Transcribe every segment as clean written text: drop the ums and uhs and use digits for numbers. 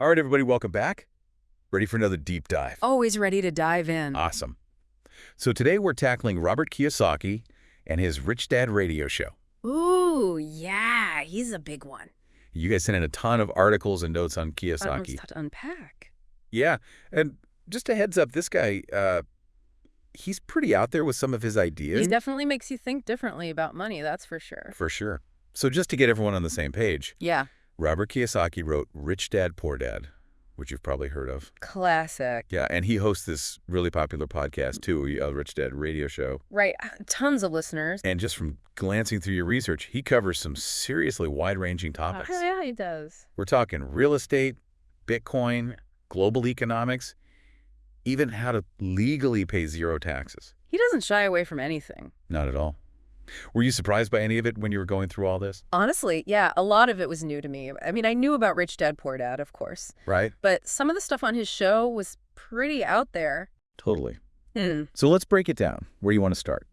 All right, everybody, welcome back. Ready for another deep dive? Always ready to dive in. Awesome. So today we're tackling Robert Kiyosaki and his Rich Dad radio show. Ooh, yeah, he's a big one. You guys sent in a ton of articles and notes on It's Kiyosaki. tough to unpack. Yeah, and just a heads up, this guy, he's pretty out there with some of his ideas. He definitely makes you think differently about money, that's for sure. For sure. So just to get everyone on the same page, Yeah. Robert Kiyosaki wrote Rich Dad, Poor Dad, which you've probably heard of. Classic. Yeah, and he hosts this really popular podcast, too, a Rich Dad radio show. Right. Tons of listeners. And just from glancing through your research, he covers some seriously wide-ranging topics. Yeah, he does. We're talking real estate, Bitcoin, global economics, even how to legally pay zero taxes. He doesn't shy away from anything. Not at all. Were you surprised by any of it when you were going through all this? Honestly, yeah, a lot of it was new to me. I mean, I knew about Rich Dad, Poor Dad, of course. Right? But some of the stuff on his show was pretty out there. Totally. So let's break it down. Where do you want to start?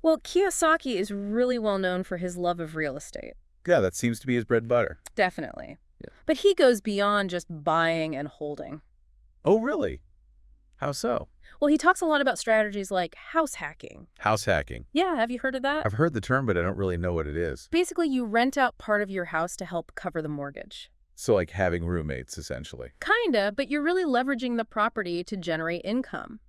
Well, Kiyosaki is really well known for his love of real estate. Yeah, that seems to be his bread and butter. Definitely. Yeah. But he goes beyond just buying and holding. Oh, really? How so? Well, he talks a lot about strategies like house hacking. House hacking. Yeah, have you heard of that? I've heard the term, but I don't really know what it is. Basically, you rent out part of your house to help cover the mortgage. So like having roommates, essentially. Kinda, but you're really leveraging the property to generate income.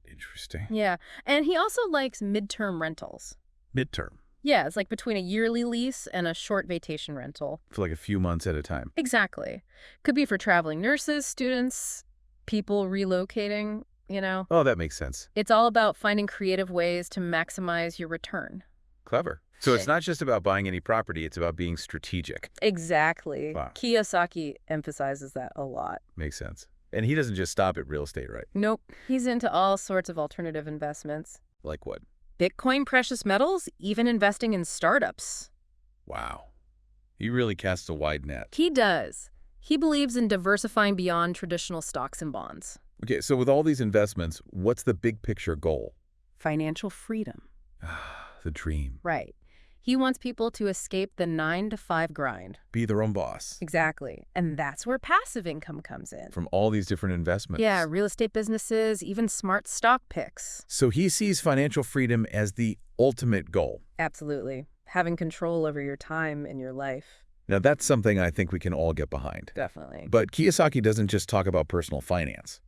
Interesting. Yeah, and he also likes midterm rentals. Midterm. Yeah, it's like between a yearly lease and a short vacation rental. For like a few months at a time. Exactly. Could be for traveling nurses, students, people relocating, you know. Oh, that makes sense. It's all about finding creative ways to maximize your return. Clever. So it's not just about buying any property, it's about being strategic. Exactly. Wow. Kiyosaki emphasizes that a lot. Makes sense. And he doesn't just stop at real estate, right? Nope. He's into all sorts of alternative investments. Like what? Bitcoin, precious metals, even investing in startups. Wow. He really casts a wide net. He does. He believes in diversifying beyond traditional stocks and bonds. Okay, so with all these investments, what's the big picture goal? Financial freedom. The dream. Right. He wants people to escape the 9-to-5 grind. Be their own boss. Exactly. And that's where passive income comes in. From all these different investments. Yeah, real estate businesses, even smart stock picks. So he sees financial freedom as the ultimate goal. Absolutely. Having control over your time and your life. Now, that's something I think we can all get behind. Definitely. But Kiyosaki doesn't just talk about personal finance.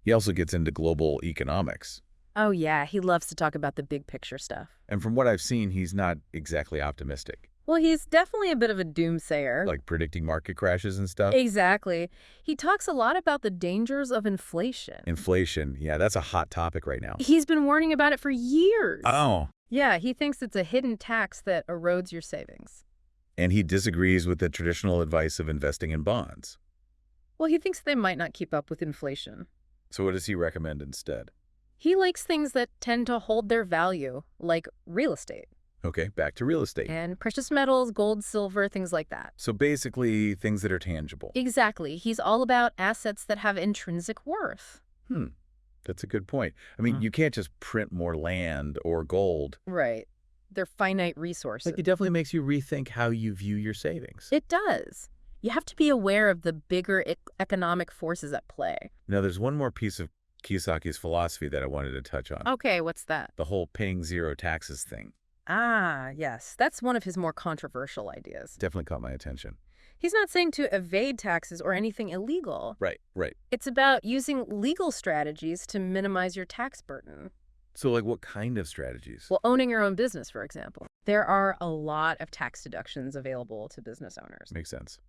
He also gets into global economics. Oh, yeah. He loves to talk about the big picture stuff. And from what I've seen, he's not exactly optimistic. Well, he's definitely a bit of a doomsayer. Like predicting market crashes and stuff. Exactly. He talks a lot about the dangers of inflation. Inflation, yeah, that's a hot topic right now. He's been warning about it for years. Oh. Yeah, he thinks it's a hidden tax that erodes your savings. And he disagrees with the traditional advice of investing in bonds. Well, he thinks they might not keep up with inflation. So what does he recommend instead? He likes things that tend to hold their value, like real estate. Okay, back to real estate. And precious metals, gold, silver, things like that. So basically, things that are tangible. Exactly. He's all about assets that have intrinsic worth. That's a good point. I mean, you can't just print more land or gold. Right. They're finite resources. Like, it definitely makes you rethink how you view your savings. It does. You have to be aware of the bigger economic forces at play. Now, there's one more piece of Kiyosaki's philosophy that I wanted to touch on. Okay, what's that? The whole paying zero taxes thing. Ah, yes. That's one of his more controversial ideas. Definitely caught my attention. He's not saying to evade taxes or anything illegal. Right. It's about using legal strategies to minimize your tax burden. So, like, what kind of strategies? Well, owning your own business, for example. There are a lot of tax deductions available to business owners. Makes sense.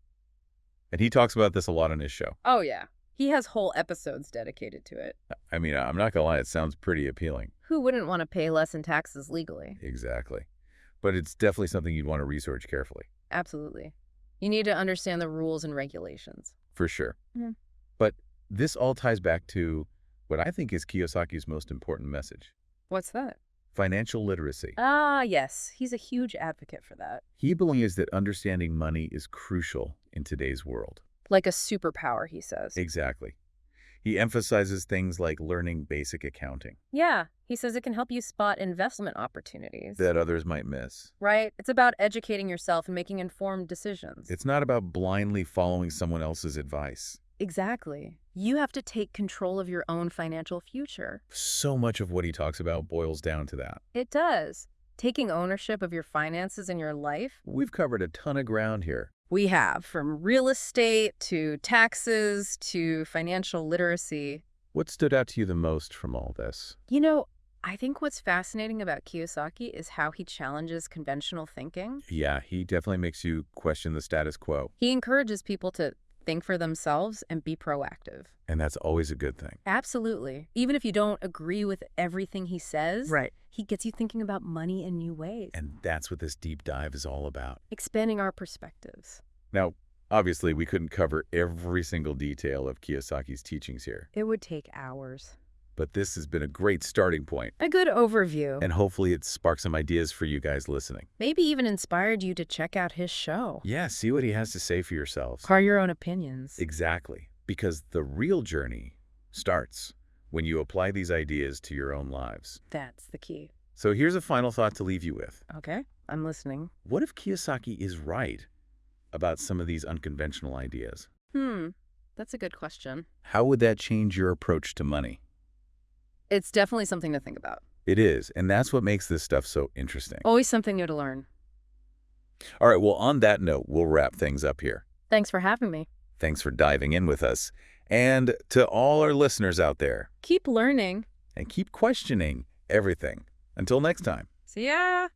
And he talks about this a lot on his show. Oh, yeah. He has whole episodes dedicated to it. I mean, I'm not gonna lie, it sounds pretty appealing. Who wouldn't want to pay less in taxes legally? Exactly. But it's definitely something you'd want to research carefully. Absolutely. You need to understand the rules and regulations. For sure. Mhm. But this all ties back to what I think is Kiyosaki's most important message. What's that? Financial literacy. Ah, yes. He's a huge advocate for that. He believes that understanding money is crucial in today's world. Like a superpower, he says. Exactly. He emphasizes things like learning basic accounting Yeah, he says it can help you spot investment opportunities. that others might miss. Right? It's about educating yourself and making informed decisions. It's not about blindly following someone else's advice. Exactly. You have to take control of your own financial future. So much of what he talks about boils down to that. It does. Taking ownership of your finances in your life. We've covered a ton of ground here. We have, from real estate to taxes to financial literacy. What stood out to you the most from all this? You know, I think what's fascinating about Kiyosaki is how he challenges conventional thinking. Yeah, he definitely makes you question the status quo. He encourages people to think for themselves and be proactive. And that's always a good thing. Absolutely. Even if you don't agree with everything he says, Right. he gets you thinking about money in new ways, And that's what this deep dive is all about. expanding our perspectives. Now, obviously, we couldn't cover every single detail of Kiyosaki's teachings here, It would take hours. but this has been a great starting point, A good overview. and hopefully it sparked some ideas for you guys listening. Maybe even inspired you to check out his show. Yeah, see what he has to say for yourselves. Car your own opinions. Exactly, because the real journey starts when you apply these ideas to your own lives. That's the key. So here's a final thought to leave you with. Okay, I'm listening. What if Kiyosaki is right about some of these unconventional ideas? That's a good question. How would that change your approach to money? It's definitely something to think about. It is, and that's what makes this stuff so interesting. Always something new to learn. All right, well, on that note, we'll wrap things up here. Thanks for having me. Thanks for diving in with us. And to all our listeners out there, Keep learning. and keep questioning everything. Until next time. See ya.